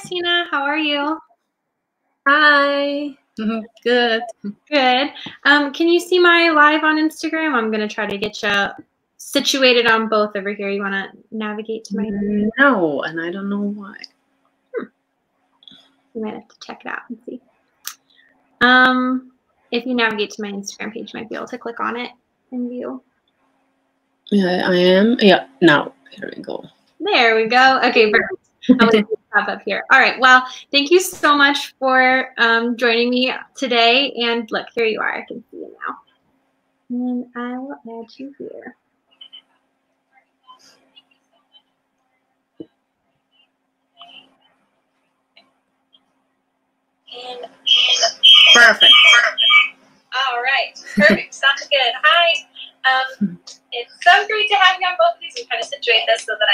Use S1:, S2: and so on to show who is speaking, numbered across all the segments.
S1: Christina. How are you?
S2: Hi. Good.
S1: Good. Can you see my live on Instagram? I'm going to try to get you situated on both over here. You want to navigate to my...
S2: No, and I don't know why.
S1: You might have to check it out and see. If you navigate to my Instagram page, you might be able to click on it and view.
S2: Yeah, I am. Yeah, now. Here we go.
S1: There we go. Okay, perfect. I'm going to pop up here. All right. Well, thank you so much for joining me today. And look, here you are. I can see you now. And I will add you here.
S2: Perfect.
S3: All right. Perfect. Sounds good. Hi. It's so great to have you on both of these and kind of situate this so that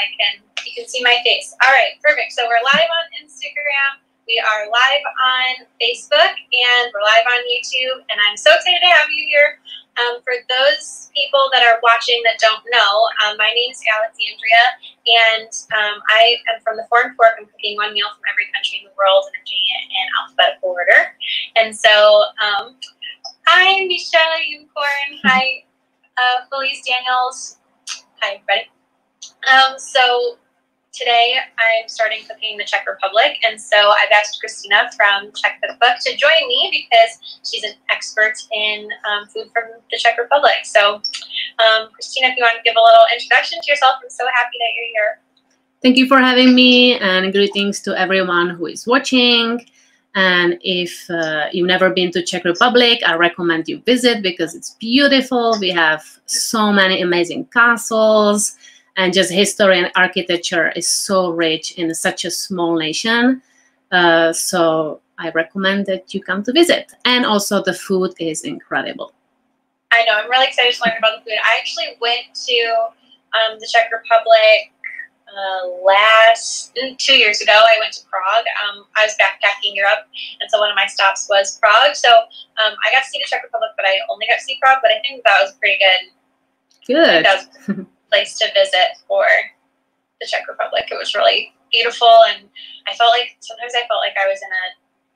S3: you can see my face. All right. Perfect. So we're live on Instagram. We are live on Facebook and we're live on YouTube. And I'm so excited to have you here. For those people that are watching that don't know, my name is Alexandria, and I am from the Foreign Fork. I'm cooking one meal from every country in the world, and I'm doing it in alphabetical order. And so, hi, Michelle Unicorn. Hi, Felice Daniels. Hi, everybody. So today I'm starting cooking the Czech Republic, and so I've asked Christina from Czech Cookbook to join me because she's an expert in food from the Czech Republic. So, Christina, if you want to give a little introduction to yourself, I'm so happy that you're here.
S2: Thank you for having me, and greetings to everyone who is watching. And if you've never been to Czech Republic, I recommend you visit because it's beautiful. We have so many amazing castles. And just history and architecture is so rich in such a small nation. So I recommend that you come to visit. And also the food is incredible.
S3: I know. I'm really excited to learn about the food. I actually went to the Czech Republic 2 years ago. I went to Prague. I was backpacking Europe, and so one of my stops was Prague. So I got to see the Czech Republic, but I only got to see Prague. But I think that was pretty good.
S2: Good.
S3: That was place to visit for the Czech Republic. It was really beautiful, and sometimes I felt like I was in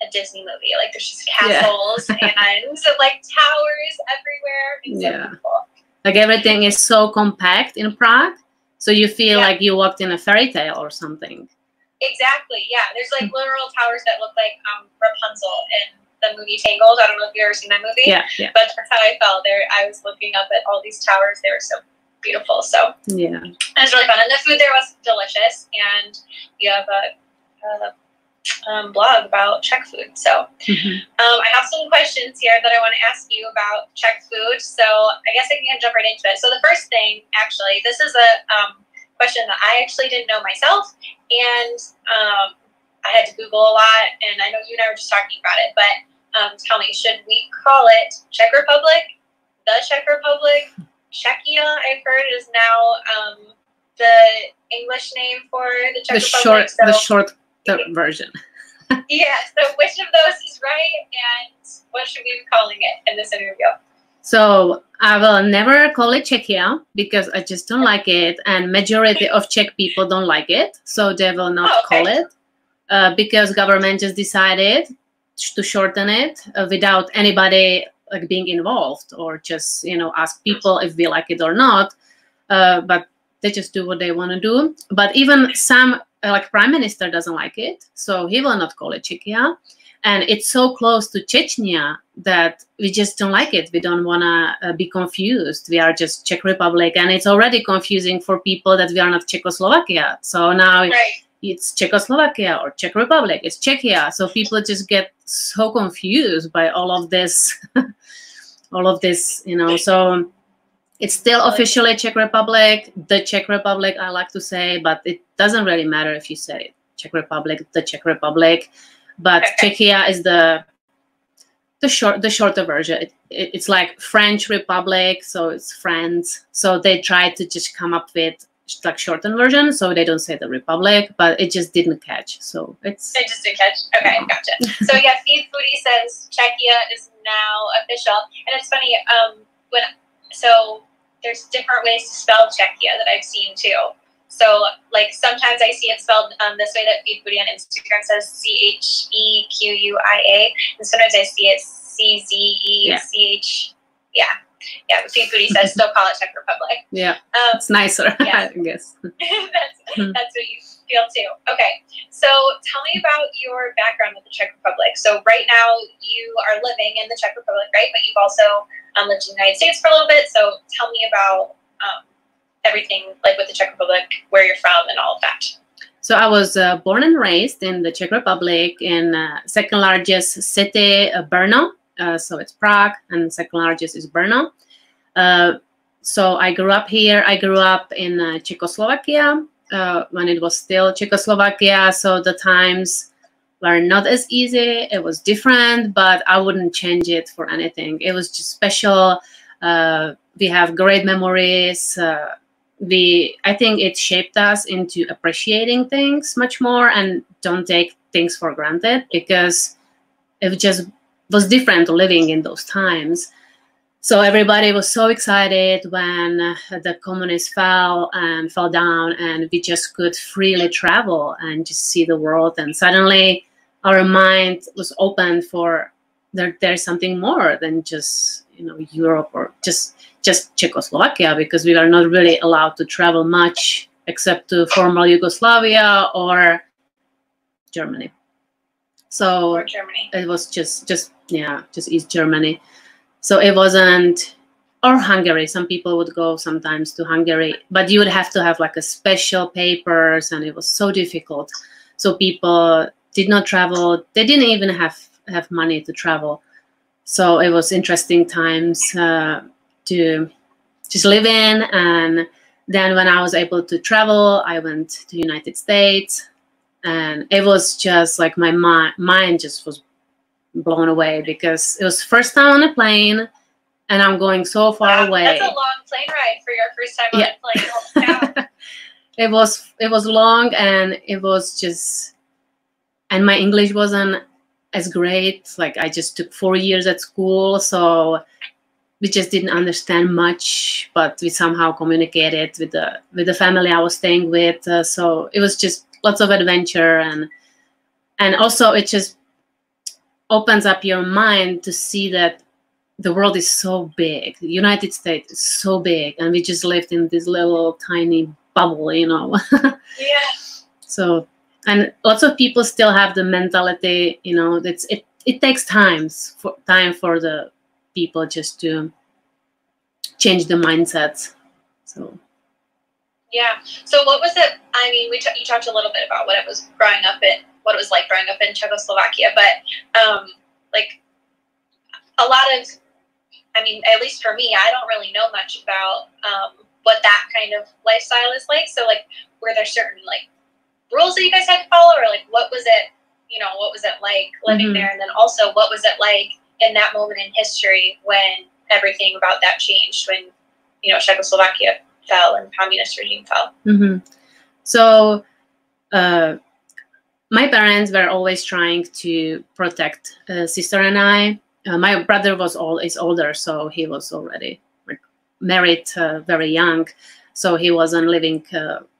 S3: a Disney movie. Like there's just castles and like towers everywhere. It's so beautiful.
S2: Like everything is so compact in Prague, so you feel like you walked in a fairy tale or something.
S3: Exactly. Yeah. There's like literal towers that look like Rapunzel in the movie Tangled. I don't know if you've ever seen that movie.
S2: Yeah.
S3: But that's how I felt there. I was looking up at all these towers. They were so beautiful. So
S2: yeah,
S3: it was really fun, and the food there was delicious. And you have a blog about Czech food. So I have some questions here that I want to ask you about Czech food. So I guess I can jump right into it. So the first thing, actually, this is a question that I actually didn't know myself, and I had to Google a lot. And I know you and I were just talking about it, but tell me, should we call it Czech Republic, the Czech Republic? Czechia, I've heard, is now the English name for the Czech Republic.
S2: The short version.
S3: Yeah, so which of those is right, and what should we be calling it in this interview?
S2: So I will never call it Czechia because I just don't like it, and majority of Czech people don't like it, so they will not call it because government just decided to shorten it without anybody like being involved, or just ask people if we like it or not, but they just do what they want to do. But even some like prime minister doesn't like it, so he will not call it Czechia. And it's so close to Chechnya that we just don't like it. We don't want to be confused. We are just Czech Republic, and it's already confusing for people that we are not Czechoslovakia. So now it's Czechoslovakia or Czech Republic. It's Czechia. So people just get so confused by all of this, So it's still officially Czech Republic, the Czech Republic, I like to say, but it doesn't really matter if you say Czech Republic, the Czech Republic. But Czechia is the shorter version. It's like French Republic, so it's France. So they tried to just come up with like shortened version, so they don't say the Republic, but it just didn't catch. So it just
S3: didn't catch. Okay, gotcha. So yeah, Feed Foodie says Czechia is now official, and it's funny. So there's different ways to spell Czechia that I've seen too. So like sometimes I see it spelled this way that Feedfoodie on Instagram says CHEQUIA, and sometimes I see it CZECH. Yeah. Yeah, but Feedfoodie says still call it Czech Republic.
S2: Yeah, it's nicer,
S3: yeah.
S2: I guess.
S3: That's what you feel too. Okay, so tell me about your background with the Czech Republic. So right now you are living in the Czech Republic, right? But you've also lived in the United States for a little bit. So tell me about everything like with the Czech Republic, where you're from and all of that.
S2: So I was born and raised in the Czech Republic in second largest city, Brno. So it's Prague, and second largest is Brno. So I grew up here. I grew up in Czechoslovakia when it was still Czechoslovakia. So the times were not as easy. It was different, but I wouldn't change it for anything. It was just special. We have great memories. I think it shaped us into appreciating things much more and don't take things for granted, because it just was different living in those times. So everybody was so excited when the communists fell down, and we just could freely travel and just see the world. And suddenly our mind was open for there's something more than just, you know, Europe or just Czechoslovakia, because we were not really allowed to travel much except to former Yugoslavia or Germany. So it was just East Germany. So it wasn't, or Hungary. Some people would go sometimes to Hungary, but you would have to have like a special papers, and it was so difficult. So people did not travel. They didn't even have money to travel. So it was interesting times to just live in. And then when I was able to travel, I went to the United States, and it was just like my mind just was blown away, because it was first time on a plane, and I'm going so far away.
S3: That's a long plane ride for your first time on a plane. Holy cow.
S2: It was long, and it was just, and my English wasn't as great. Like I just took 4 years at school, so we just didn't understand much, but we somehow communicated with the family I was staying with. So it was just lots of adventure, and also it just opens up your mind to see that the world is so big. The United States is so big, and we just lived in this little tiny bubble, you know.
S3: Yeah.
S2: So, and lots of people still have the mentality, you know, it takes time for the people just to change the mindset. So.
S3: Yeah. So what was it? I mean, you talked a little bit about what it was like growing up in Czechoslovakia, but like a lot of, I mean, at least for me, I don't really know much about what that kind of lifestyle is like. So like, were there certain like rules that you guys had to follow, or like what was it, you know, what was it like living there? And then also what was it like in that moment in history when everything about that changed, when, you know, Czechoslovakia fell and communist regime fell?
S2: So my parents were always trying to protect sister and I. My brother is older, so he was already married very young, so he wasn't living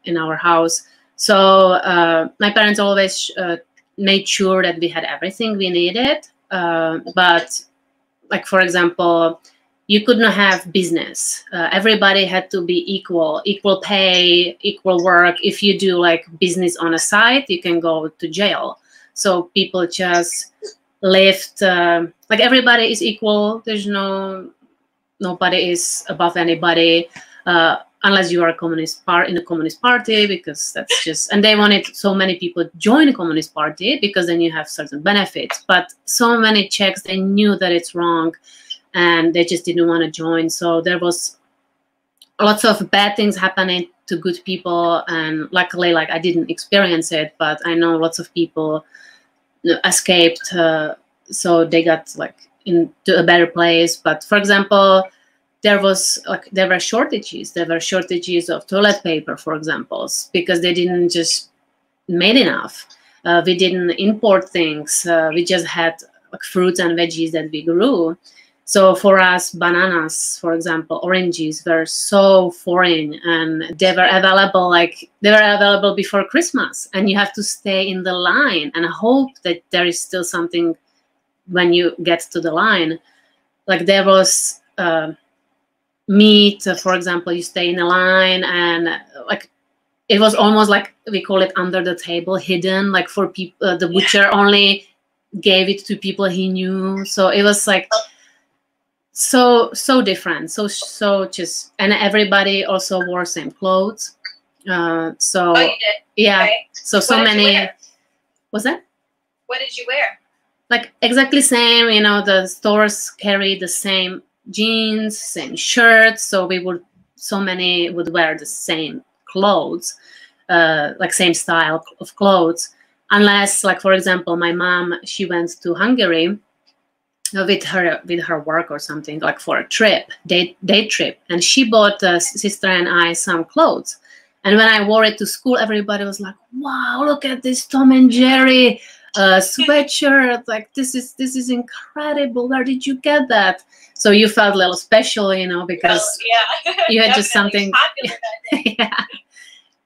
S2: in our house. So my parents always made sure that we had everything we needed. But like, for example, you could not have business. Everybody had to be equal pay, equal work. If you do like business on a site, you can go to jail. So people just lived like everybody is equal. There's nobody is above anybody, unless you are in a communist party, because that's just, and they wanted so many people to join the communist party because then you have certain benefits. But so many Czechs, they knew that it's wrong, and they just didn't want to join. So there was lots of bad things happening to good people, and luckily, like, I didn't experience it, but I know lots of people escaped, so they got like into a better place. But for example, there were shortages. There were shortages of toilet paper, for example, because they didn't just made enough. We didn't import things. We just had like fruits and veggies that we grew. So for us, bananas, for example, oranges were so foreign, and they were available before Christmas, and you have to stay in the line and hope that there is still something when you get to the line. Like there was meat, for example, you stay in a line, and like it was almost like we call it under the table, hidden. Like for people, the butcher only gave it to people he knew. So it was like so different. So just, and everybody also wore same clothes. So
S3: oh, you did?
S2: Yeah.
S3: Okay.
S2: So
S3: What did
S2: many.
S3: you wear?
S2: What's that?
S3: What did you wear?
S2: Like exactly same. You know, the stores carry the same jeans, same shirts. So so many would wear the same clothes, like same style of clothes, unless, like for example, my mom, she went to Hungary with her work or something, like for a trip, day trip, and she bought sister and I some clothes. And when I wore it to school, everybody was like, "Wow, look at this Tom and Jerry sweatshirt! Like this is incredible. Where did you get that?" So you felt a little special, you know, because you had just something. Yeah.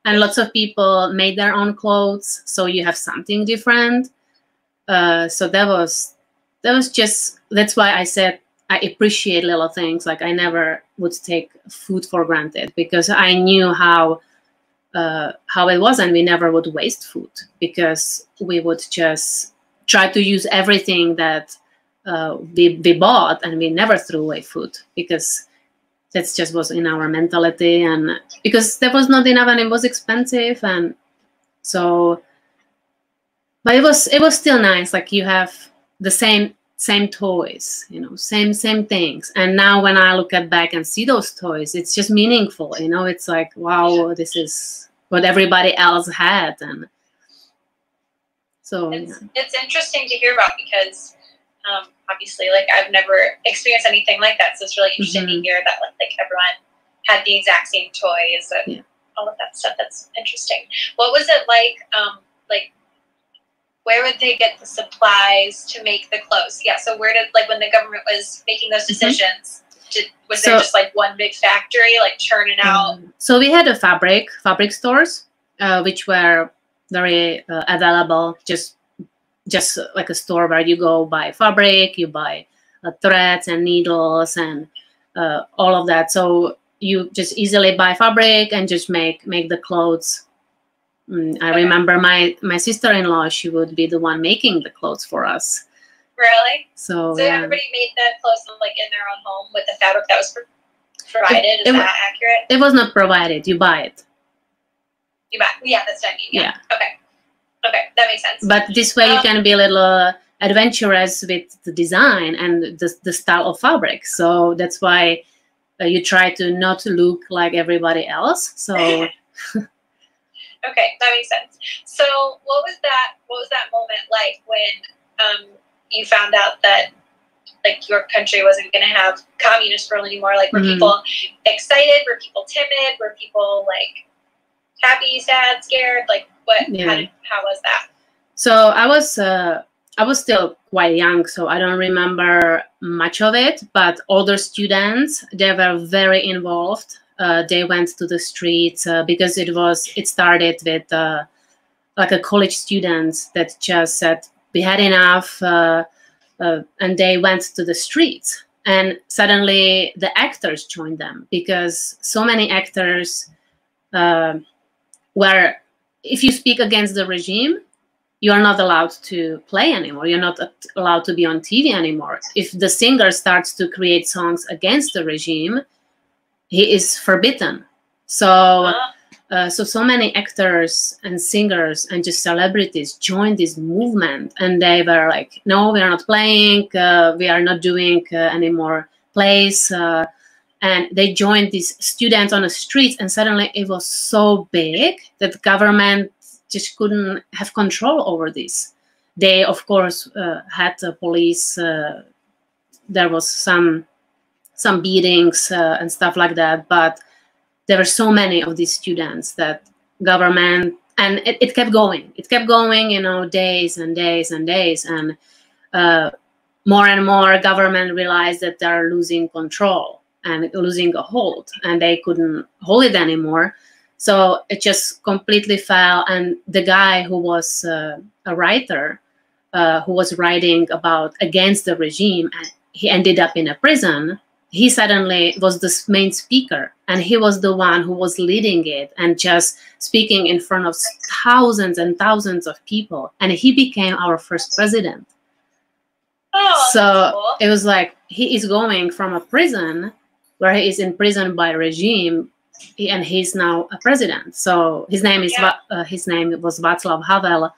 S2: And lots of people made their own clothes, so you have something different. So that's why I said I appreciate little things. Like I never would take food for granted, because I knew how it was, and we never would waste food, because we would just try to use everything that we bought, and we never threw away food, because that just was in our mentality, and because there was not enough and it was expensive. And so, but it was still nice. Like you have the same toys, you know, same things. And now when I look back and see those toys, it's just meaningful, you know. It's like, wow, this is what everybody else had. And so
S3: it's interesting to hear about, because obviously, like, I've never experienced anything like that, so it's really interesting to hear that like everyone had the exact same toys and all of that stuff. That's interesting. What was it like? Like, where would they get the supplies to make the clothes? Yeah. So where did, like, when the government was making those decisions, was there just like one big factory, like churning out?
S2: So we had a fabric stores, which were very available. Just like a store where you go buy fabric, you buy threads and needles and all of that. So you just easily buy fabric and just make the clothes. I remember my sister-in-law, she would be the one making the clothes for us.
S3: Really?
S2: So
S3: everybody made the clothes like in their own home with the fabric that was provided. Is that accurate?
S2: It was not provided. You buy it.
S3: You buy. Yeah, that's what I mean. Yeah. Okay, that makes sense.
S2: But this way you can be a little adventurous with the design and the style of fabric. So that's why you try to not look like everybody else. So.
S3: Okay, that makes sense. So what was that moment like when you found out that like your country wasn't going to have communist rule anymore? Like, were people excited? Were people timid? Were people like happy, sad, scared? Like, what? Yeah. How was that?
S2: So I was still quite young, so I don't remember much of it. But older students, they were very involved. They went to the streets because it started with like a college students that just said we had enough, and they went to the streets. And suddenly the actors joined them, because so many actors were, if you speak against the regime, you are not allowed to play anymore. You're not allowed to be on TV anymore. If the singer starts to create songs against the regime, he is forbidden. So, so many actors and singers and just celebrities joined this movement, and they were like, "No, we are not playing. We are not doing any more plays." And they joined these students on the streets, and suddenly it was so big that the government just couldn't have control over this. They, of course, had the police. There was some beatings and stuff like that, but there were so many of these students that government, and it kept going. It kept going, you know, days and days and days. And more and more government realized that they're losing control and losing a hold, and they couldn't hold it anymore. So it just completely fell. And the guy who was a writer, who was writing about against the regime, and he ended up in a prison. He suddenly was the main speaker, and he was the one who was leading it and just speaking in front of thousands and thousands of people. And he became our first president.
S3: Oh,
S2: so
S3: cool.
S2: It was like he is going from a prison where he is in prison by regime, and he's now a president. So his name is his name was Václav Havel,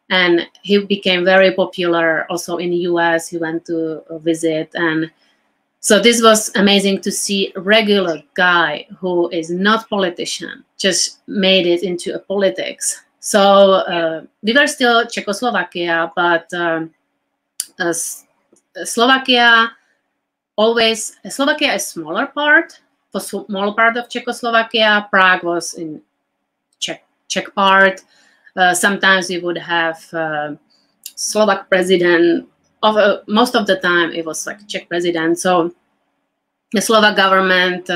S2: and he became very popular also in the US. He went to visit, and so this was amazing to see a regular guy who is not politician just made it into a politics. So we were still Czechoslovakia, but Slovakia is smaller part, for small part of Czechoslovakia. Prague was in Czech part. Sometimes we would have Slovak president. Most of the time it was like Czech president. So the Slovak government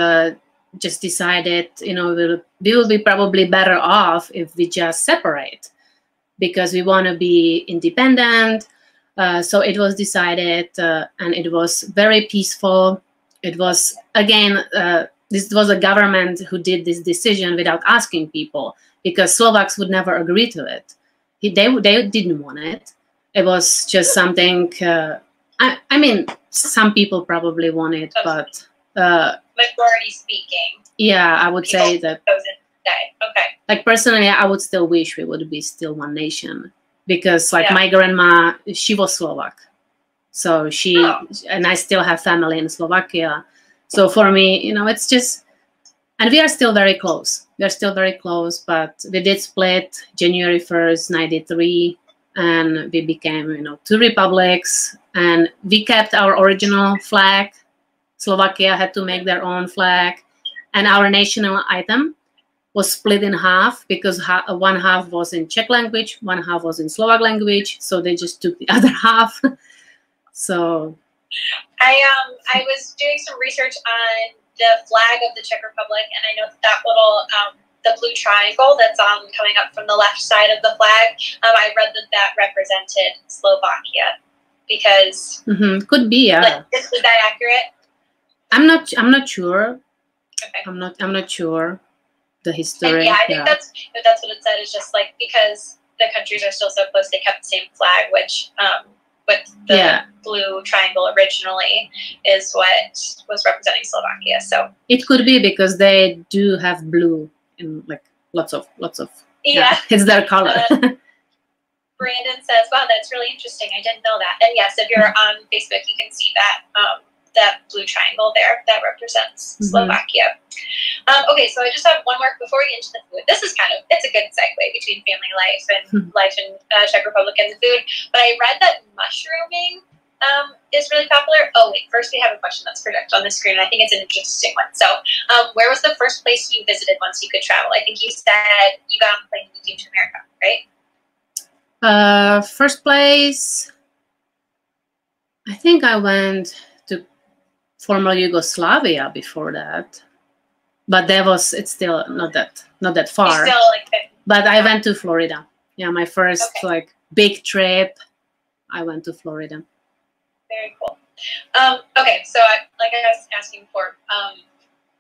S2: just decided, we will be probably better off if we just separate, because we want to be independent. So it was decided, and it was very peaceful. It was, again, this was a government who did this decision without asking people, because Slovaks would never agree to it. They didn't want it. It was just something, I mean, some people probably want it, but...
S3: majority speaking.
S2: Yeah, I would say that...
S3: Okay.
S2: Like, personally, I would still wish we would be still one nation. Because, like, my grandma, she was Slovak. So and I still have family in Slovakia. So for me, it's just... And we are still very close. We are still very close, but we did split January 1st, 93. And we became, 2 republics, and we kept our original flag. Slovakia had to make their own flag, and our national anthem was split in half, because one half was in Czech language, one half was in Slovak language, so they just took the other half. So
S3: I was doing some research on the flag of the Czech Republic, and I know that little the blue triangle that's coming up from the left side of the flag, I read that represented Slovakia, because
S2: could be, yeah.
S3: Is that accurate?
S2: I'm not sure.
S3: Okay.
S2: I'm not sure the history.
S3: And I think that's what it said. Is just like, because the countries are still so close, they kept the same flag, which with the blue triangle originally is what was representing Slovakia. So
S2: it could be because they do have blue in like lots of it's their color.
S3: Brandon says, wow, that's really interesting. I didn't know that. And yes, if you're on Facebook, you can see that that blue triangle there that represents Slovakia. Okay, so I just have one more before we get into the food. This is it's a good segue between family life and life in Czech Republic and the food. But I read that mushrooming is really popular. Oh wait, first we have a question that's projected on the screen. I think it's an interesting one. So where was the first place you visited once you could travel? I think you said you got on the plane and you came to America, right?
S2: First place, I think I went to former Yugoslavia before that, but it's still not that far.
S3: Still
S2: but I went to Florida. Yeah, my first big trip. I went to Florida.
S3: Very cool. Okay, so I was asking before,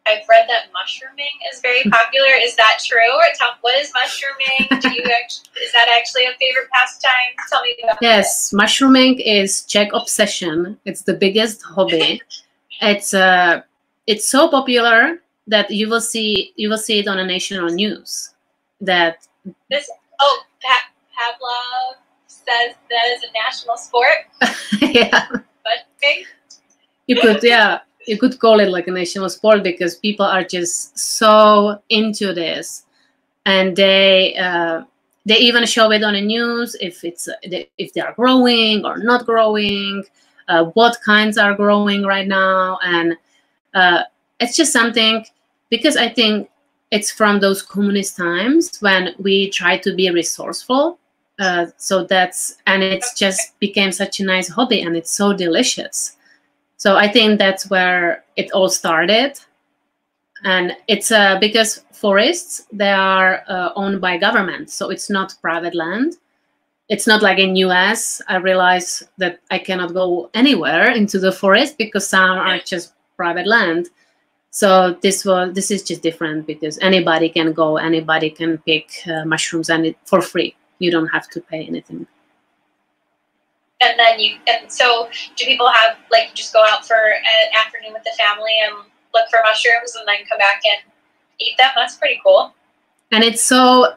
S3: I've read that mushrooming is very popular. Is that true? Or what is mushrooming? Is that actually a favorite pastime? Tell me about
S2: Yes, mushrooming is Czech obsession. It's the biggest hobby. It's so popular that you will see it on a national news. That
S3: Pavlov says that is a national sport.
S2: Yeah.
S3: Mushrooming?
S2: You could call it like a national sport, because people are just so into this, and they even show it on the news if they are growing or not growing, what kinds are growing right now, and it's just something, because I think it's from those communist times when we try to be resourceful, So and it's just became such a nice hobby, and it's so delicious. So I think that's where it all started. And it's because forests, they are owned by government, so it's not private land. It's not like in US. I realize that I cannot go anywhere into the forest because some are just private land. So this is just different because anybody can go, anybody can pick mushrooms, and for free. You don't have to pay anything.
S3: And then so do people have, like, just go out for an afternoon with the family and look for mushrooms and then come back and eat them? That's pretty cool.
S2: And it's so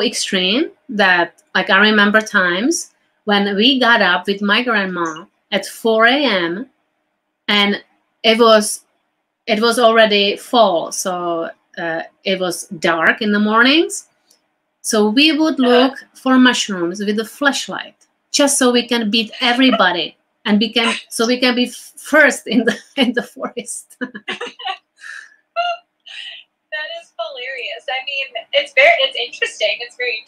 S2: extreme that, like, I remember times when we got up with my grandma at 4 a.m. and it was already fall, so it was dark in the mornings. So we would look for mushrooms with a flashlight, just so we can beat everybody, and we can be first in the forest.
S3: That is hilarious. I mean, it's interesting. It's very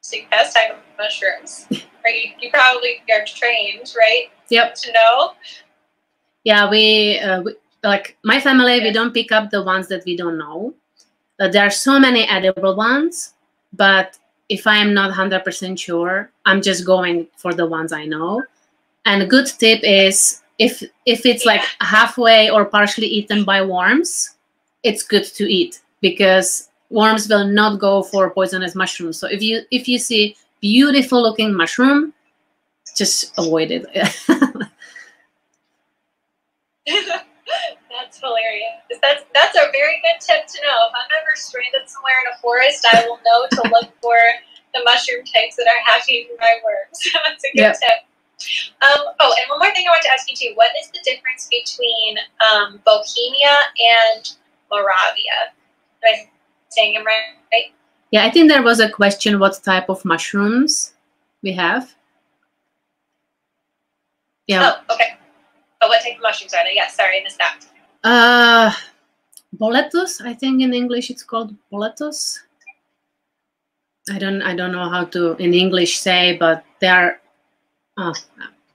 S3: interesting pastime of mushrooms. Right? You probably are trained, right?
S2: Yep.
S3: To know.
S2: Yeah, we like my family, we don't pick up the ones that we don't know. There are so many edible ones, but if I am not 100% sure, I'm just going for the ones I know. And a good tip is if it's like halfway or partially eaten by worms, it's good to eat because worms will not go for poisonous mushrooms. So if you see beautiful looking mushroom, just avoid it.
S3: That's hilarious. That's a very good tip to know. If I'm ever stranded somewhere in a forest, I will know to look for the mushroom types that are happy for my worms. That's a good tip. And one more thing I want to ask you too. What is the difference between Bohemia and Moravia? Am I saying them right?
S2: Yeah, I think there was a question what type of mushrooms we have. Yeah.
S3: Oh, okay. Oh, what type of mushrooms are they? Yes, sorry, I missed that.
S2: Boletus, I think in English it's called boletus. I don't know how to in English say, but they are.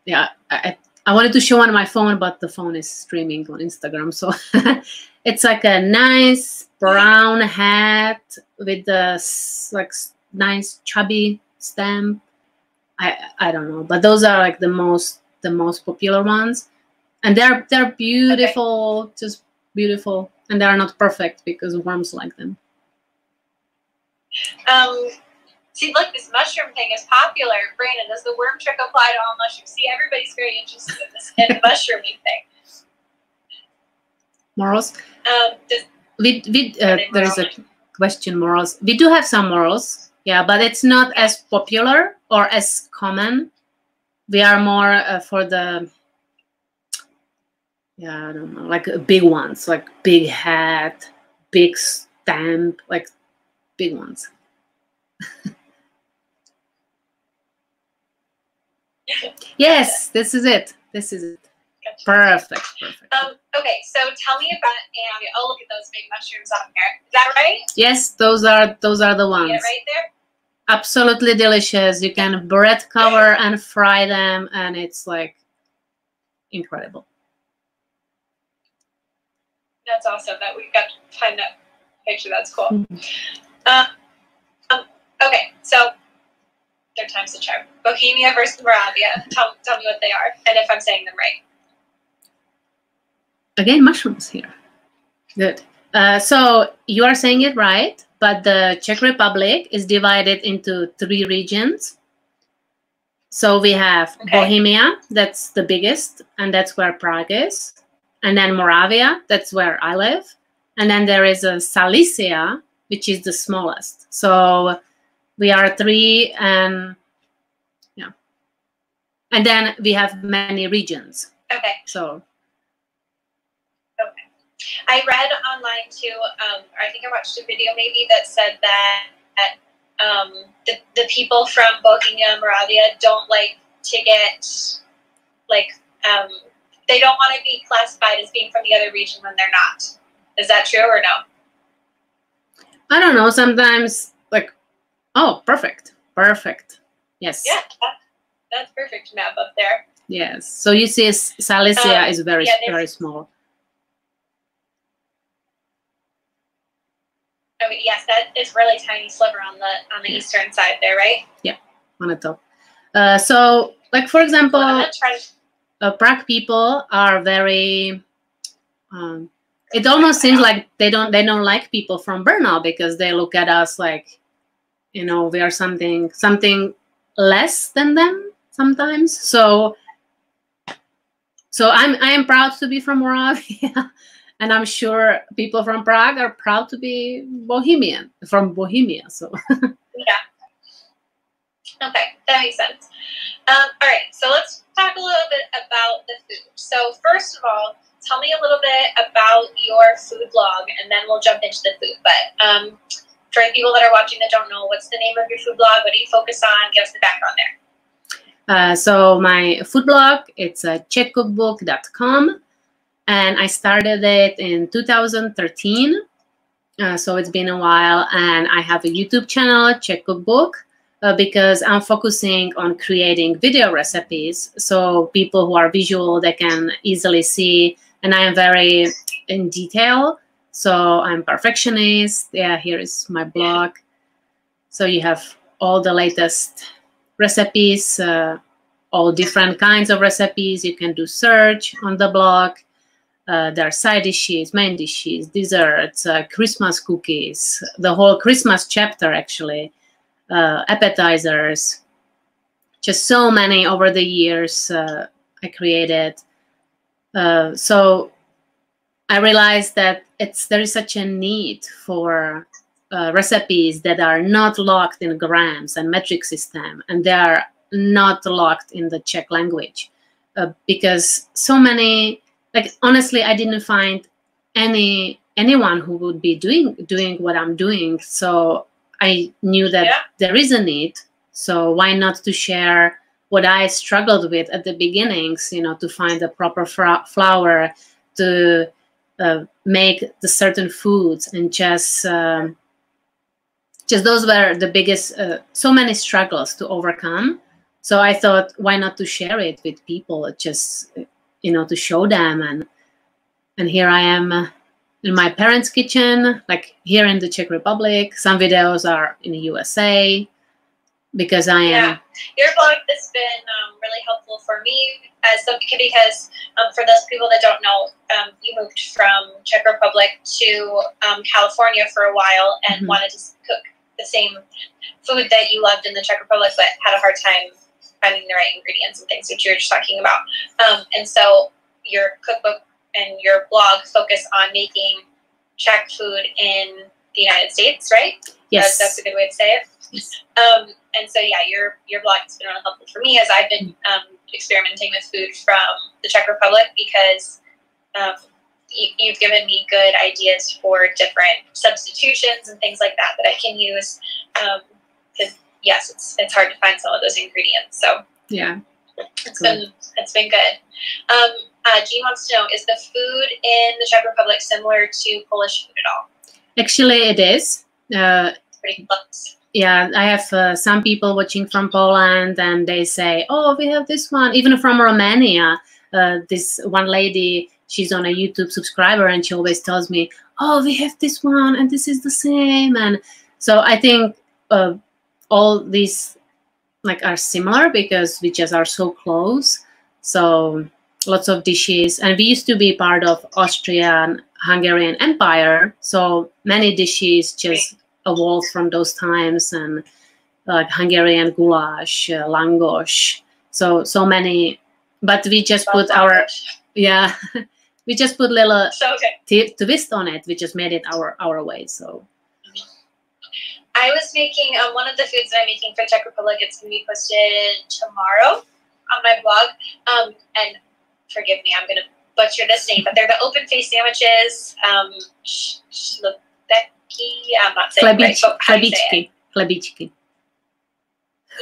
S2: Yeah, I wanted to show on my phone, but the phone is streaming on Instagram, so it's like a nice brown hat with the like nice chubby stem. I don't know, but those are like the most popular ones, and they're beautiful, just beautiful, and they are not perfect because worms like them.
S3: See, look, this mushroom thing is popular. Brandon, does the worm trick apply to all mushrooms? See, everybody's very interested in this mushrooming thing.
S2: Morels? There is a question, morels. We do have some morels, yeah, but it's not as popular or as common. We are more for the, I don't know, like big ones, like big hat, big stamp, like big ones. Yes, this is it. This is it. Gotcha. Perfect.
S3: Okay, so tell me about Ambia. Oh, look at those big mushrooms on here. Is that right?
S2: Yes, those are the ones.
S3: Yeah, right there.
S2: Absolutely delicious. You can bread cover and fry them, and it's like incredible.
S3: That's awesome that we got to find that picture. That's cool. Okay, so third time's the charm. Bohemia versus Moravia. Tell me what they are, and if I'm saying them right.
S2: Again, mushrooms here. Good. So you are saying it right, but the Czech Republic is divided into 3 regions. So we have Bohemia, that's the biggest, and that's where Prague is. And then Moravia, that's where I live. And then there is a Silesia, which is the smallest. So we are 3, and yeah. And then we have many regions.
S3: Okay.
S2: So.
S3: Okay. I read online too, or I think I watched a video maybe that said that the people from Bohemia and Moravia don't like to get, like, they don't want to be classified as being from the other region when they're not. Is that true or no?
S2: I don't know, sometimes like, oh, perfect. Yes.
S3: Yeah, that's perfect map up there.
S2: Yes. So you see Silesia is very, very small.
S3: Okay, yes, that is really tiny sliver on the eastern side there, right?
S2: Yeah, on the top. So, like for example, Prague people are very. It almost seems like they don't like people from Brno because they look at us like, you know, we are something less than them sometimes. So I am proud to be from Moravia. And I'm sure people from Prague are proud to be from Bohemia. So
S3: yeah. Okay, that makes sense. All right, so let's talk a little bit about the food. So first of all, tell me a little bit about your food blog, and then we'll jump into the food. But for people that are watching that don't know, what's the name of your food blog? What do you focus on? Give us the background there.
S2: So my food blog, it's czechcookbook.com. And I started it in 2013, so it's been a while. And I have a YouTube channel, Czech Cookbook, because I'm focusing on creating video recipes. So people who are visual, they can easily see. And I am very in detail, so I'm perfectionist. Yeah, here is my blog. So you have all the latest recipes, all different kinds of recipes. You can do search on the blog. There are side dishes, main dishes, desserts, Christmas cookies, the whole Christmas chapter actually, appetizers, just so many over the years I created. So I realized that there is such a need for recipes that are not locked in grams and metric system, and they are not locked in the Czech language, because so many. Like honestly, I didn't find anyone who would be doing what I'm doing. So I knew that there is a need. So why not to share what I struggled with at the beginnings? You know, to find the proper flour, to make the certain foods, and just those were the biggest. So many struggles to overcome. So I thought, why not to share it with people? Just you know, to show them. And here I am in my parents' kitchen, like here in the Czech Republic. Some videos are in the USA because I am.
S3: Yeah, your blog has been really helpful for me because for those people that don't know, you moved from Czech Republic to California for a while and wanted to cook the same food that you loved in the Czech Republic, but had a hard time finding the right ingredients and things, which you were just talking about. And so your cookbook and your blog focus on making Czech food in the United States, right?
S2: Yes.
S3: That's a good way to say it.
S2: Yes.
S3: And so, yeah, your blog has been really helpful for me as I've been experimenting with food from the Czech Republic, because you've given me good ideas for different substitutions and things like that I can use. Because yes, it's hard to find some of those ingredients. So
S2: yeah,
S3: it's been good. Jean wants to know, is the food in the Czech Republic similar to Polish food at all?
S2: Actually, it is.
S3: Pretty close.
S2: Yeah, I have some people watching from Poland, and they say, "Oh, we have this one." Even from Romania, this one lady, she's on a YouTube subscriber, and she always tells me, "Oh, we have this one, and this is the same." And so I think all these are similar because we just are so close. So lots of dishes, and we used to be part of Austrian-Hungarian Empire, so many dishes just evolved from those times, and like Hungarian goulash, langos, so many. But we just put we just put little twist on it. We just made it our way. So
S3: I was making one of the foods that I'm making for Czech Republic. It's going to be posted tomorrow on my blog. And forgive me, I'm going to butcher this name, but they're the open face sandwiches. I'm not saying it right, but how do you say it?
S2: Chlebičky.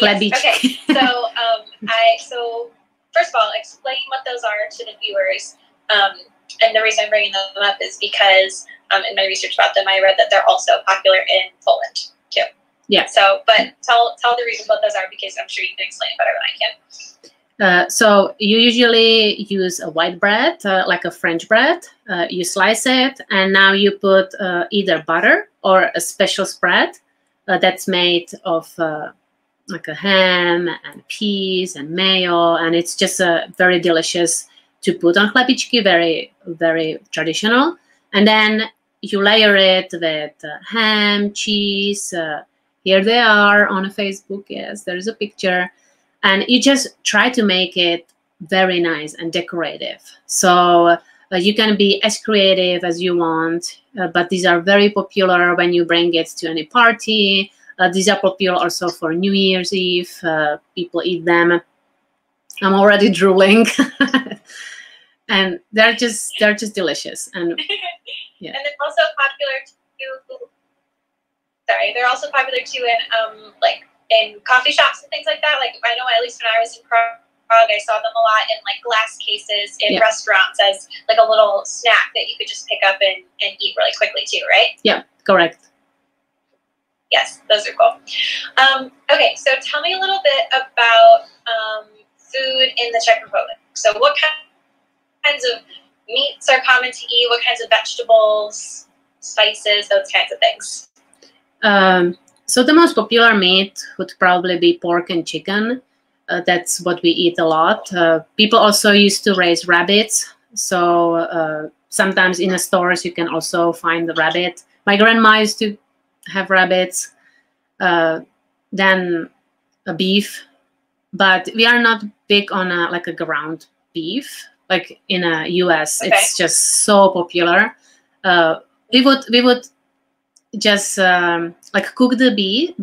S3: Yes, okay. So, so first of all, explain what those are to the viewers. And the reason I'm bringing them up is because in my research about them, I read that they're also popular in Poland too.
S2: Yeah.
S3: So, but tell the reason what those are, because I'm sure you can explain it better than I can.
S2: So you usually use a white bread, like a French bread. You slice it, and now you put either butter or a special spread that's made of like a ham and peas and mayo, and it's just very delicious to put on chlebičky, very, very traditional. And then you layer it with ham, cheese. Here they are on Facebook. Yes, there's a picture. And you just try to make it very nice and decorative. So you can be as creative as you want, but these are very popular when you bring it to any party. These are popular also for New Year's Eve. People eat them. I'm already drooling. And they're just delicious. And yeah.
S3: And they're also popular too. Sorry, they're also popular too in like in coffee shops and things like that. Like I know at least when I was in Prague, I saw them a lot in like glass cases in restaurants as like a little snack that you could just pick up and eat really quickly too, right?
S2: Yeah, correct.
S3: Yes, those are cool. Okay, so tell me a little bit about food in the Czech Republic. So what kinds of meats are common to eat? What kinds of vegetables, spices, those kinds of things?
S2: So the most popular meat would probably be pork and chicken. That's what we eat a lot. People also used to raise rabbits. So sometimes in the stores you can also find the rabbit. My grandma used to have rabbits. Then a beef. But we are not big on like a ground beef. Like in the US, it's just so popular. We would just like cook the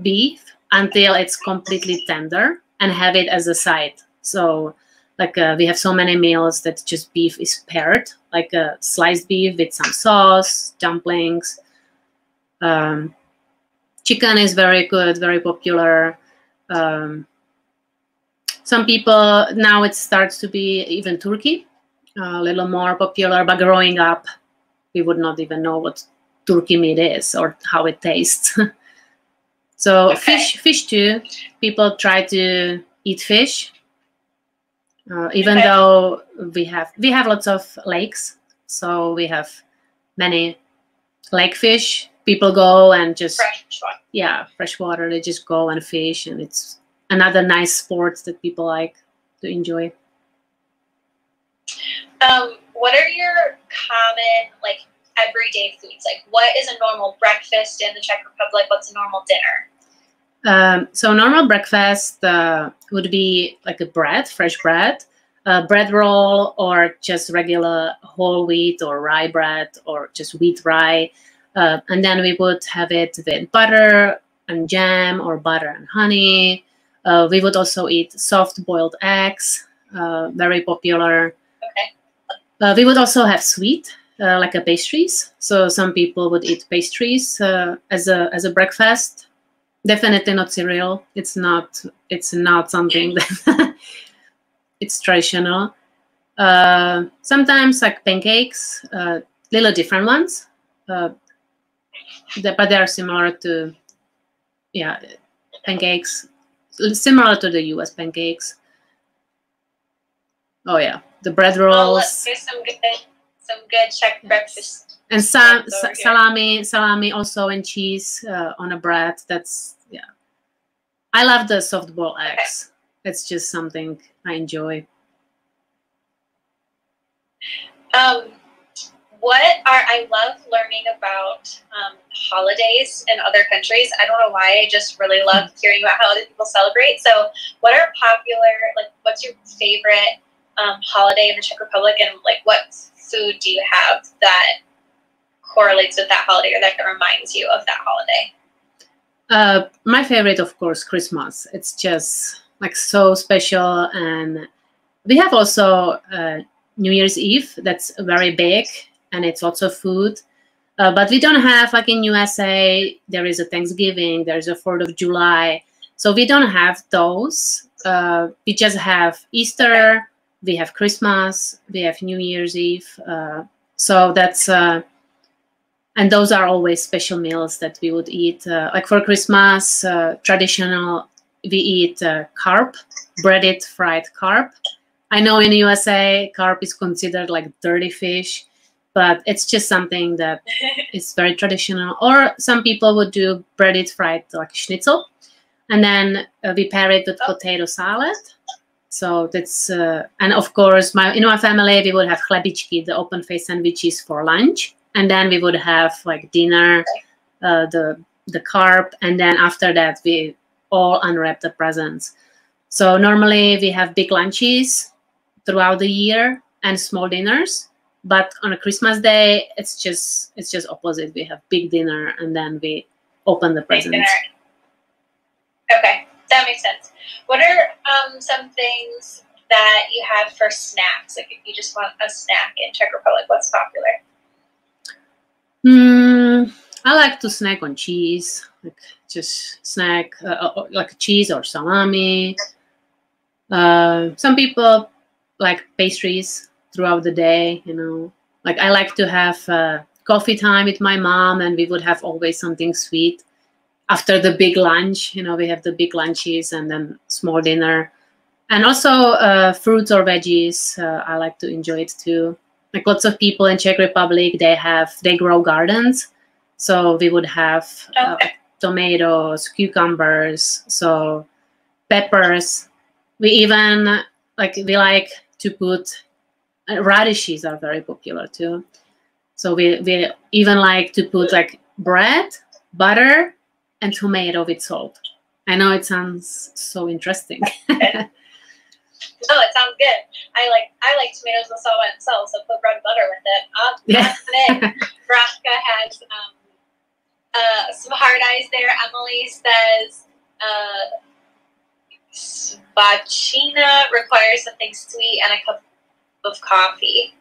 S2: beef until it's completely tender and have it as a side. So like we have so many meals that just beef is paired, like a sliced beef with some sauce, dumplings. Chicken is very good, very popular. Some people, now it starts to be even turkey, a little more popular, but growing up, we would not even know what turkey meat is or how it tastes. So fish too. People try to eat fish, even though we have lots of lakes. So we have many lake fish. People go and just fresh water. They just go and fish, and it's another nice sport that people like to enjoy.
S3: What are your common like everyday foods? Like what is a normal breakfast in the Czech Republic? What's a normal dinner?
S2: So normal breakfast would be like a bread, fresh bread, bread roll, or just regular whole wheat or rye bread, or just wheat rye. And then we would have it with butter and jam or butter and honey. We would also eat soft boiled eggs, very popular. We would also have sweet, like a pastries. So some people would eat pastries as a breakfast. Definitely not cereal. It's not something that it's traditional. Sometimes like pancakes, little different ones, but they are similar to pancakes, similar to the US pancakes. Oh yeah, the bread rolls.
S3: Here's some good Czech breakfast.
S2: And salami also, and cheese on a bread. That's I love the soft boiled eggs. It's just something I enjoy.
S3: I love learning about holidays in other countries. I don't know why. I just really love hearing about how other people celebrate. So what are popular, like what's your favorite holiday in the Czech Republic, and like what food do you have that correlates with that holiday or that reminds you of that holiday?
S2: My favorite, of course, Christmas. It's just like so special. And we have also New Year's Eve. That's very big, and it's lots of food. But we don't have, like in USA, there is a Thanksgiving, there's a 4th of July. So we don't have those. We just have Easter, we have Christmas, we have New Year's Eve. So that's, and those are always special meals that we would eat. Like for Christmas, traditional, we eat carp, breaded fried carp. I know in the USA, carp is considered like dirty fish, but it's just something that is very traditional. Or some people would do breaded fried like schnitzel. And then we pair it with potato salad. So that's, and of course, in my family, we would have chlebičky, the open-faced sandwiches for lunch. And then we would have like dinner, the carp. And then after that, we all unwrap the presents. So normally we have big lunches throughout the year and small dinners. But on a Christmas day, it's just opposite. We have big dinner and then we open the presents.
S3: Okay, that makes sense. What are some things that you have for snacks? Like if you just want a snack in Czech Republic, what's popular?
S2: I like to snack on cheese, like just snack like cheese or salami. Some people like pastries throughout the day, you know. Like I like to have coffee time with my mom, and we would have always something sweet. After the big lunch, you know, we have the big lunches and then small dinner. And also fruits or veggies, I like to enjoy it too. Like lots of people in Czech Republic, they grow gardens. So we would have tomatoes, cucumbers, so peppers. We like to put, radishes are very popular too. So we even like to put like bread, butter, and tomato with salt. I know it sounds so interesting.
S3: Oh, it sounds good. I like tomatoes with salt and salt, so put bread and butter with it.
S2: Yeah.
S3: Braska has some hard eyes there. Emily says Spacina requires something sweet and a cup of coffee.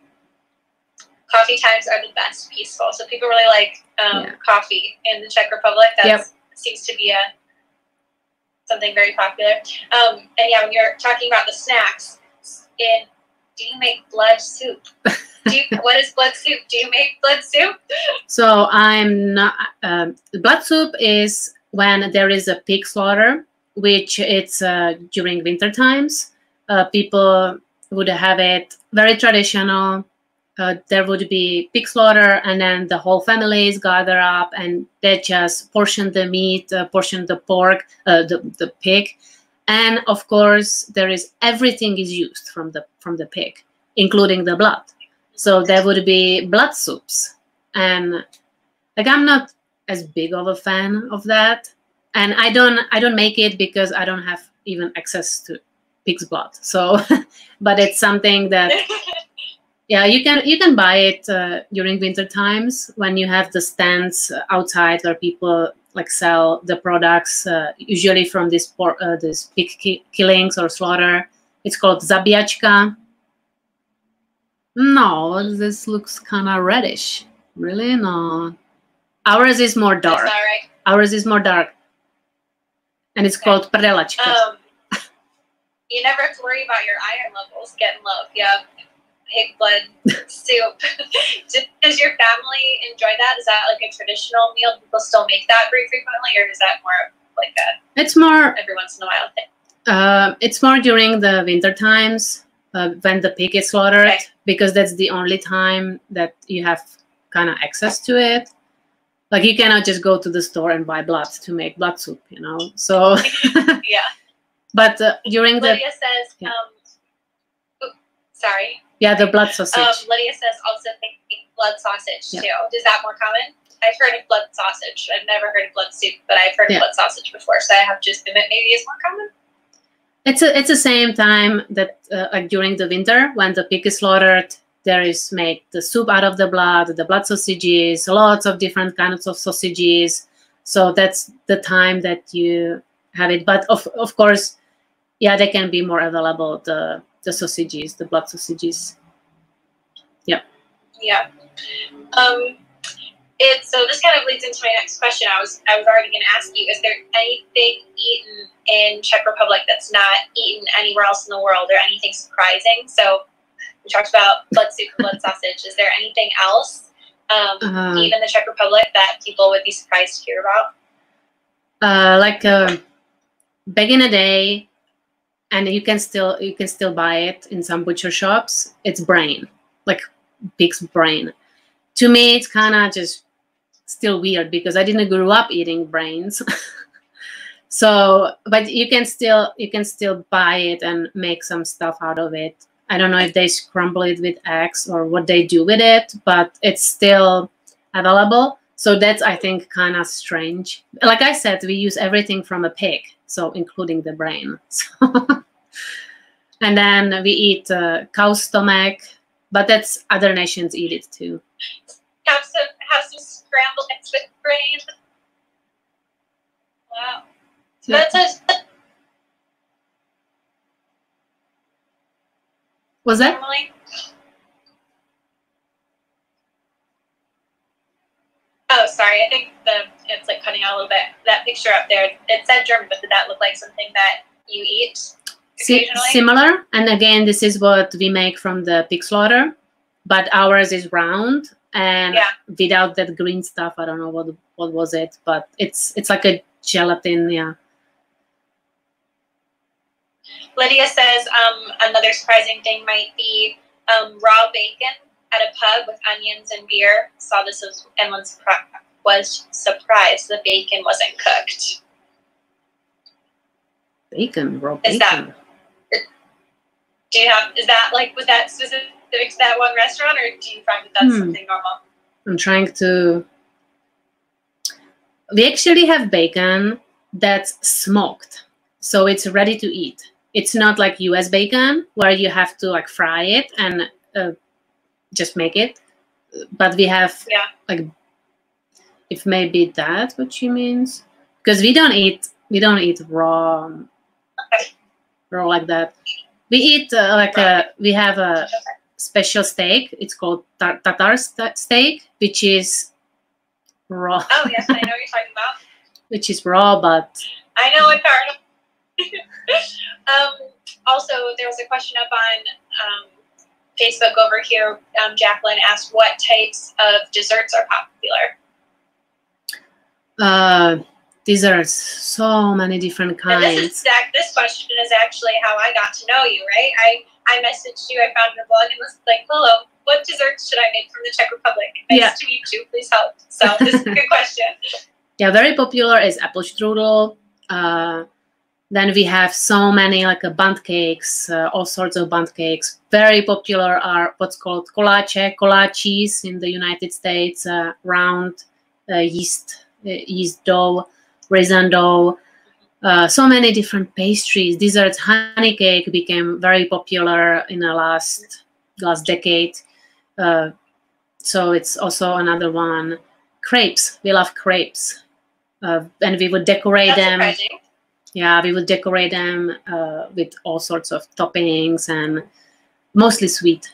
S3: Coffee times are the best, peaceful. So people really like coffee in the Czech Republic. That seems to be something very popular. And yeah, when you're talking about the snacks, do you make blood soup? What is blood soup? Do you make blood soup?
S2: So I'm not. Blood soup is when there is a pig slaughter, which it's during winter times. People would have it very traditional. There would be pig slaughter, and then the whole families gather up, and they just portion the meat, portion the pork, the pig, and of course everything is used from the pig, including the blood. So there would be blood soups, and like I'm not as big of a fan of that, and I don't make it because I don't have even access to pig's blood. So, but it's something that. Yeah, you can buy it during winter times when you have the stands outside where people like sell the products, usually from this pig killings or slaughter. It's called zabíjačka. No, this looks kind of reddish. Really? No. Ours is more dark.
S3: That's all right.
S2: Ours is more dark. And it's called prdelačka.
S3: You never have to worry about your iron levels getting low. Yeah. Pig blood soup. Does your family enjoy that? Is that like a traditional meal? People still make that very frequently, or is that more like
S2: it's more
S3: every once in a while thing?
S2: It's more during the winter times when the pig is slaughtered, because that's the only time that you have kind of access to it. Like you cannot just go to the store and buy blood to make blood soup, you know. So
S3: yeah.
S2: But during
S3: Lydia says, sorry.
S2: Yeah, the blood sausage.
S3: Lydia says also making blood sausage too. Is that more common? I've heard of blood sausage. I've never heard of blood soup, but I've heard of blood sausage before. So I have to assume it maybe is more common.
S2: It's the same time that like during the winter when the pig is slaughtered, there is made the soup out of the blood sausages, lots of different kinds of sausages. So that's the time that you have it. But of course, yeah, they can be more available. The sausages, the blood sausages. Yeah.
S3: Yeah. So this kind of leads into my next question. I was already going to ask you: is there anything eaten in Czech Republic that's not eaten anywhere else in the world, or anything surprising? So we talked about blood soup and blood sausage. Is there anything else eaten in the Czech Republic that people would be surprised to hear about?
S2: Back in the day, and you can still buy it in some butcher shops. It's brain, like pig's brain. To me, it's kind of just still weird because I didn't grow up eating brains. So, but you can still buy it and make some stuff out of it. I don't know if they scramble it with eggs or what they do with it, but it's still available. So that's, I think, kind of strange. Like I said, we use everything from a pig, so including the brain. So and then we eat cow stomach, but that's other nations eat it too.
S3: Have some scrambled eggs with brain. Wow. So that's
S2: Was that?
S3: normally. Oh, sorry. I think it's like cutting out a little bit. That picture up there, it said German, but did that look like something that you eat occasionally?
S2: Similar. And again, this is what we make from the pig slaughter, but ours is round and without that green stuff. I don't know what was it, but it's like a gelatin. Yeah.
S3: Lydia says another surprising thing might be raw bacon at a pub with onions and beer. Saw this and was surprised the bacon wasn't cooked.
S2: Bacon, raw bacon.
S3: Is that like, was that specific to that one restaurant, or do you find that that's something normal?
S2: I'm trying to. We actually have bacon that's smoked, so it's ready to eat. It's not like US bacon where you have to like fry it and just make it. But we have like, if maybe that's what she means, because we don't eat raw raw like that. We eat we have a special steak. It's called tartar steak, which is raw.
S3: Oh yes, I know what you're talking about.
S2: Which is raw, but
S3: I know what part. Also, there was a question up on Facebook over here. Jacqueline asked what types of desserts are popular.
S2: Desserts, so many different kinds.
S3: And this question is actually how I got to know you, right? I messaged you, I found your blog, and was like, hello, what desserts should I make from the Czech Republic? Nice to meet you, please help. So this is a good question.
S2: Yeah, very popular is apple strudel. Then we have so many like bundt cakes, all sorts of bundt cakes. Very popular are what's called kolaches in the United States, round yeast dough, raisin dough. So many different pastries, desserts. Honey cake became very popular in the last decade. So it's also another one. Crepes, we love crepes, and we would decorate them.
S3: Surprising.
S2: Yeah, we would decorate them with all sorts of toppings and mostly sweet.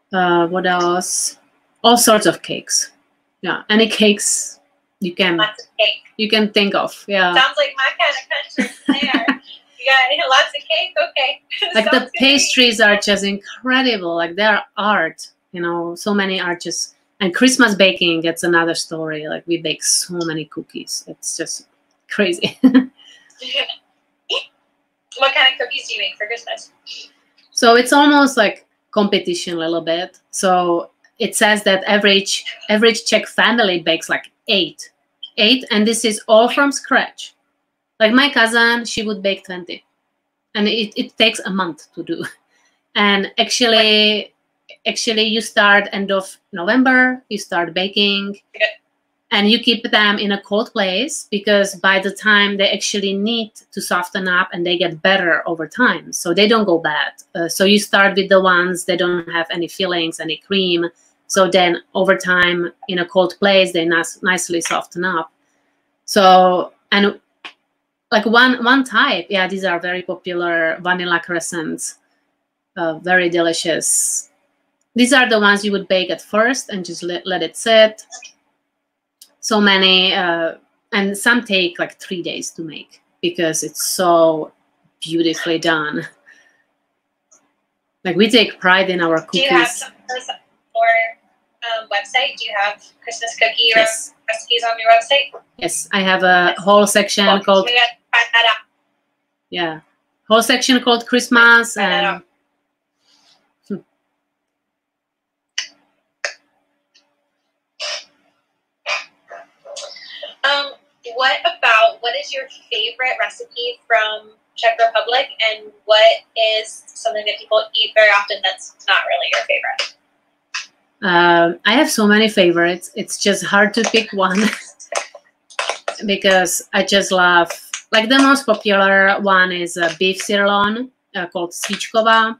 S2: What else? All sorts of cakes. Yeah, any cakes you can think of. Yeah.
S3: Sounds like my kind of country there. You got lots of cake. Okay.
S2: Like the pastries are just incredible. Like they're art. You know, so many are just. And Christmas baking, it's another story. Like we bake so many cookies. It's just crazy.
S3: What kind of cookies do you make for Christmas?
S2: So it's almost like competition a little bit. So it says that average Czech family bakes like eight, and this is all from scratch. Like my cousin, she would bake 20, and it takes a month to do. And actually you start end of November, you start baking. And you keep them in a cold place because by the time they actually need to soften up and they get better over time. So they don't go bad. So you start with the ones that don't have any fillings, any cream. So then over time in a cold place, they nicely soften up. So, and like one type, yeah, these are very popular vanilla crescents, very delicious. these are the ones you would bake at first and just let it sit. So many, and some take like 3 days to make because it's so beautifully done. Like we take pride in our cookies.
S3: Do you have some or website? Do you have Christmas cookie recipes on your website?
S2: Yes, I have a whole section called.
S3: Maybe I can find that out.
S2: Yeah, whole section called Christmas and.
S3: What is your favorite recipe from Czech Republic, and what is something that people eat very often that's not really your favorite?
S2: I have so many favorites. It's just hard to pick one because I just love, like the most popular one is a beef sirloin called svíčková.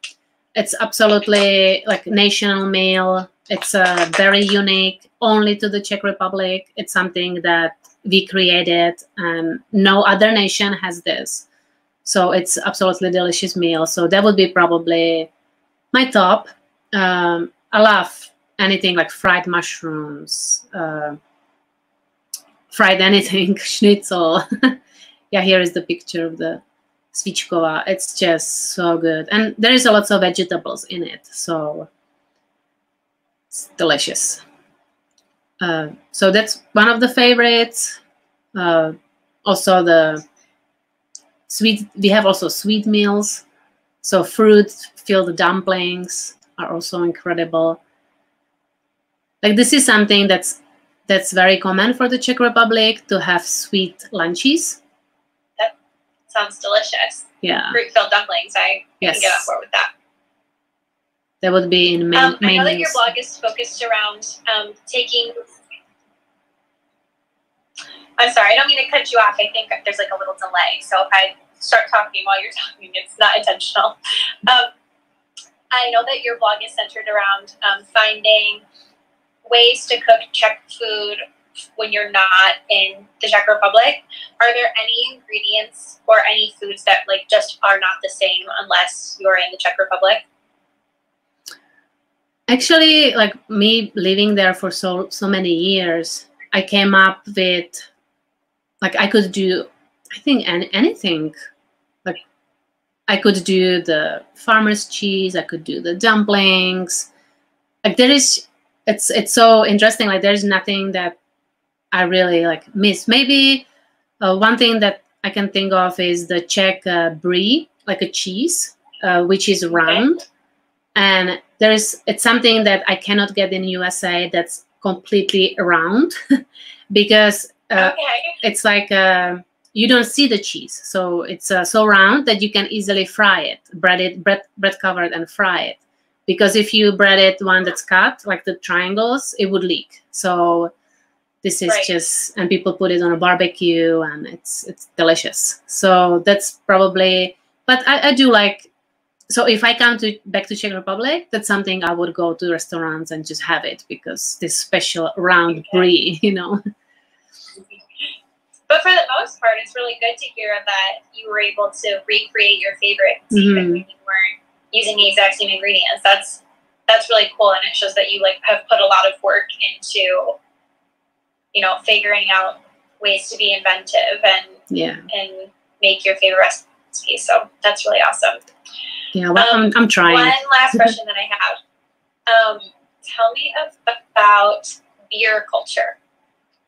S2: It's absolutely like national meal. It's very unique, only to the Czech Republic. It's something that we created and no other nation has this. So it's absolutely delicious meal. So that would be probably my top. I love anything like fried mushrooms, fried anything, schnitzel. Yeah, here is the picture of the svíčková. It's just so good. And there is a lot of vegetables in it. So it's delicious. So that's one of the favorites. Also the sweet, we have also sweet meals. So fruit-filled dumplings are also incredible. Like this is something that's very common for the Czech Republic, to have sweet lunches.
S3: That sounds delicious.
S2: Yeah.
S3: Fruit-filled dumplings. I can get on board with that.
S2: That would be in main
S3: I know that
S2: meals.
S3: your blog is focused around taking. I'm sorry, I don't mean to cut you off. I think there's like a little delay. So if I start talking while you're talking, it's not intentional. I know that your blog is centered around finding ways to cook Czech food when you're not in the Czech Republic. Are there any ingredients or any foods that like just are not the same unless you're in the Czech Republic?
S2: Actually, like me living there for so many years, I came up with, like, I could do, I think, anything. Like, I could do the farmer's cheese, I could do the dumplings. Like, there is, it's so interesting. Like, there's nothing that I really like miss. Maybe one thing that I can think of is the Czech brie, like a cheese, which is round. Okay. And it's something that I cannot get in USA that's completely round because it's like you don't see the cheese. So it's so round that you can easily fry it, bread covered and fry it. Because if you bread it one that's cut, like the triangles, it would leak. So this is just, and people put it on a barbecue and it's delicious. So that's probably, but I do like, so if I come back to Czech Republic, that's something I would go to restaurants and just have it because this special round brie, you know.
S3: But for the most part, it's really good to hear that you were able to recreate your favorites even when you weren't using the exact same ingredients. That's really cool, and it shows that you like have put a lot of work into, you know, figuring out ways to be inventive and make your favorite recipes. So that's really awesome.
S2: Yeah, well, I'm trying.
S3: One last question that I have. Tell me about beer culture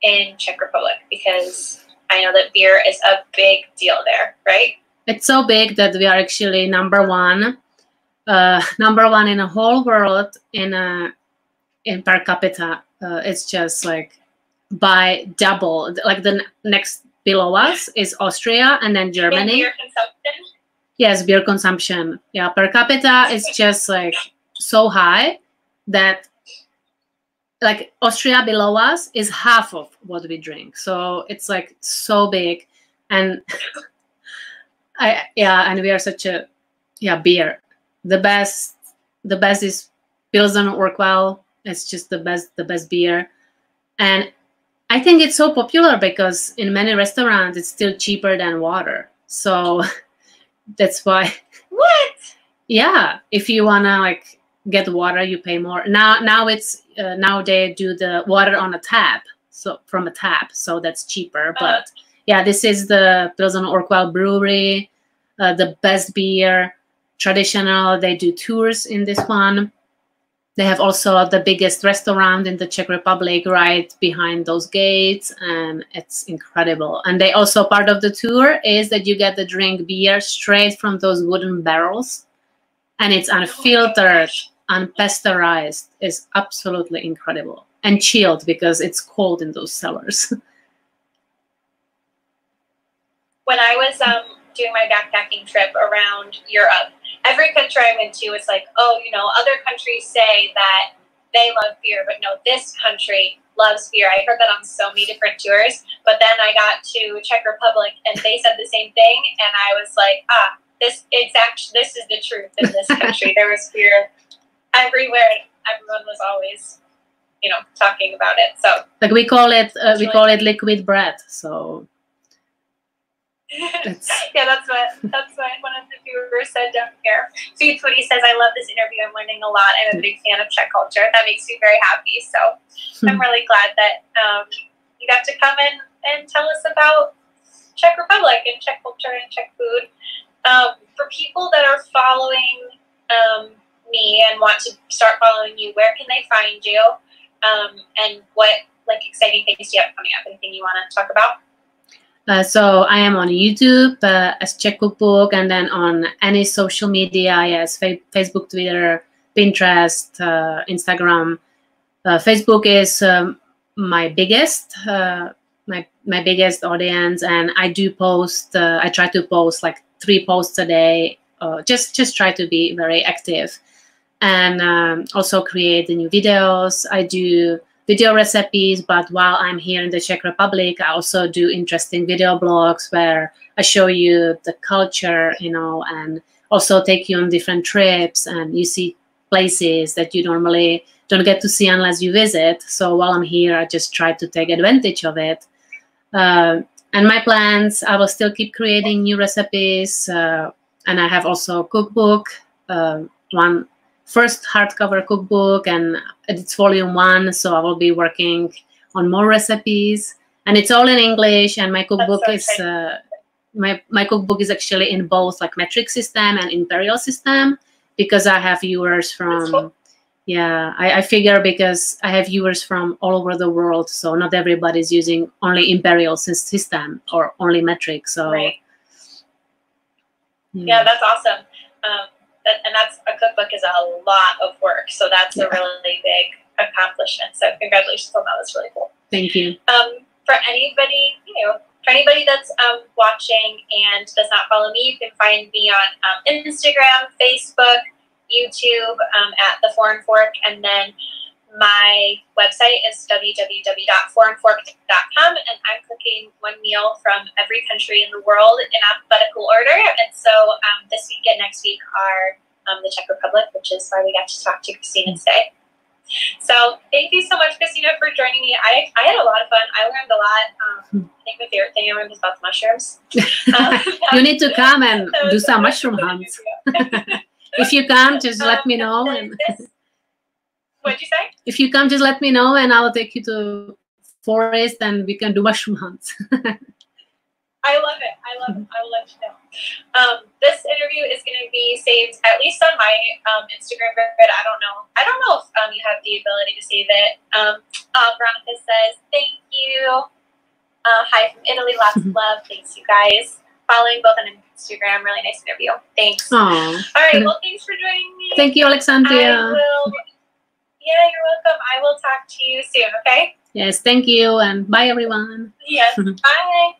S3: in Czech Republic, because I know that beer is a big deal there, right?
S2: It's so big that we are actually number one in the whole world in per capita. It's just like by double. Like the next below us is Austria and then Germany.
S3: And beer consumption?
S2: Yes, beer consumption. Yeah, per capita is just like so high that like Austria below us is half of what we drink. So it's like so big. And and we are such a beer. The best is Pilsen or Urquell. It's just the best beer. And I think it's so popular because in many restaurants it's still cheaper than water. So that's why.
S3: What?
S2: Yeah, if you wanna like get water, you pay more. Now it's now they do the water on a tap, so from a tap, so that's cheaper. But yeah, this is the Pilsen Urquell Brewery, the best beer, traditional. They do tours in this one. They have also the biggest restaurant in the Czech Republic right behind those gates, and it's incredible. And they also, part of the tour is that you get to drink beer straight from those wooden barrels, and it's unfiltered, unpasteurized. It's absolutely incredible. And chilled because it's cold in those cellars.
S3: When I was doing my backpacking trip around Europe, every country I went to was like, oh, you know, other countries say that they love beer, but no, this country loves beer. I heard that on so many different tours, but then I got to Czech Republic and they said the same thing, and I was like, this is the truth in this country. There was beer everywhere. Everyone was always, you know, talking about it. So
S2: like we call it liquid bread. So
S3: yeah, that's what one of the viewers said down here. Food Foodie says, I love this interview. I'm learning a lot. I'm a big fan of Czech culture. That makes me very happy. So I'm really glad that you got to come in and tell us about Czech Republic and Czech culture and Czech food. For people that are following me and want to start following you, where can they find you? And what like exciting things do you have coming up? Anything you want to talk about?
S2: So I am on YouTube as Czech Cookbook, and then on any social media, yes, Facebook, Twitter, Pinterest, Instagram. Facebook is my biggest biggest audience, and I do post. I try to post like 3 posts a day. Just try to be very active, and also create the new videos. I do video recipes, but while I'm here in the Czech Republic, I also do interesting video blogs where I show you the culture, you know, and also take you on different trips, and you see places that you normally don't get to see unless you visit. So while I'm here, I just try to take advantage of it. And my plans, I will still keep creating new recipes, and I have also a cookbook, one first hardcover cookbook, and it's volume 1, so I will be working on more recipes, and it's all in English. And my cookbook is my cookbook is actually in both like metric system and imperial system, because I have viewers from cool. Yeah, I figure because I have viewers from all over the world, so not everybody's using only imperial system or only metric. So
S3: right. Yeah, that's awesome. And that's a cookbook is a lot of work, so that's a really big accomplishment. So congratulations on that. That's really cool.
S2: Thank you.
S3: For anybody, for anybody that's watching and does not follow me, you can find me on Instagram, Facebook, YouTube at The Foreign Fork, and then my website is www.foreignfork.com, and I'm cooking one meal from every country in the world in alphabetical order. And so this week and next week are the Czech Republic, which is why we got to talk to Christina today. So thank you so much, Christina, for joining me. I had a lot of fun. I learned a lot. I think my favorite thing I learned was about the mushrooms.
S2: You need to come and do some mushroom hunts. If you come, just let me know. And
S3: what'd you say?
S2: If you come, just let me know, and I'll take you to forest, and we can do mushroom hunts.
S3: I love it. I love it. I will let you know. This interview is going to be saved at least on my Instagram grid. I don't know if you have the ability to save it. Veronica says, thank you. Hi from Italy. Lots of love. Thanks, you guys. Following both on Instagram. Really nice interview. Thanks.
S2: Aww.
S3: All right. Well, thanks for joining me.
S2: Thank you, Alexandria.
S3: Yeah, you're welcome. I will talk to you soon, okay?
S2: Yes, thank you, and bye, everyone.
S3: Yes, bye.